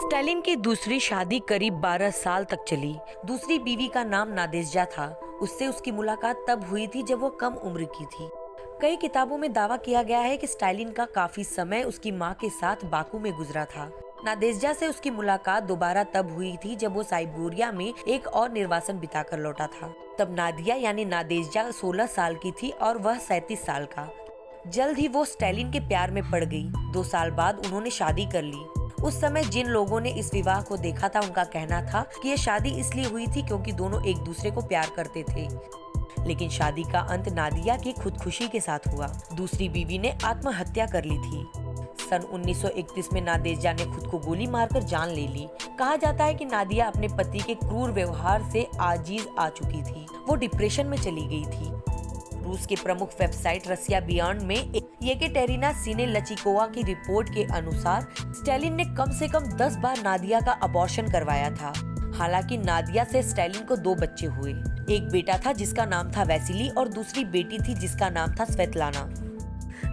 Stalin की दूसरी शादी करीब 12 साल तक चली। दूसरी बीवी का नाम नादेज्जा था। उससे उसकी मुलाकात तब हुई थी जब वो कम उम्र की थी। कई किताबों में दावा किया गया है कि स्टालिन का काफी समय उसकी मां के साथ बाकू में गुजरा था। नादेज्जा से उसकी मुलाकात दोबारा तब हुई थी जब वो साइबेरिया में एक और निर्वासन बिताकर लौटा था। तब नादिया यानी नादेज्जा 16 साल की थी और वह 37 साल का। जल्द ही वो स्टालिन के प्यार में पड़ गई। 2 साल बाद उन्होंने शादी कर ली। उस समय जिन लोगों ने इस विवाह को देखा था उनका कहना था कि यह शादी इसलिए हुई थी क्योंकि दोनों एक दूसरे को प्यार करते थे। लेकिन शादी का अंत नादिया की खुदकुशी के साथ हुआ। दूसरी बीवी ने आत्महत्या कर ली थी। सन 1931 में नादेज्जा ने खुद को गोली मारकर जान ले ली। कहा जाता है कि नादिया अपने पति के क्रूर व्यवहार से आजीज आ चुकी थी। वो डिप्रेशन में चली गई थी। रूस के प्रमुख वेबसाइट रसिया बियॉन्ड में येकेटेरिना सिनेलचिकोवा की रिपोर्ट के अनुसार स्टालिन ने कम से कम 10 बार नादिया का अबॉर्शन करवाया था। हालांकि नादिया से स्टालिन को 2 बच्चे हुए। एक बेटा था जिसका नाम था वैसिली और दूसरी बेटी थी जिसका नाम था स्वेतलाना।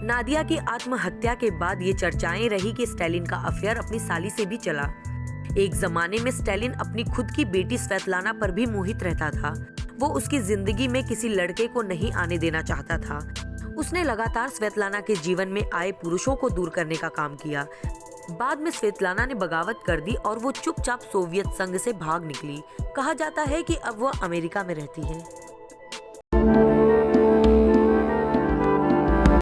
नादिया की आत्महत्या के बाद ये चर्चाएं रही कि स्टालिन का अफेयर अपनी साली से भी चला। एक जमाने में स्टालिन अपनी खुद की बेटी स्वेतलाना पर भी मोहित रहता था। वो उसकी जिंदगी में किसी लड़के को नहीं आने देना चाहता था। उसने लगातार स्वेतलाना के जीवन में आए पुरुषों को दूर करने का काम किया। बाद में स्वेतलाना ने बगावत कर दी और वो चुपचाप सोवियत संघ से भाग निकली। कहा जाता है कि अब वह अमेरिका में रहती है।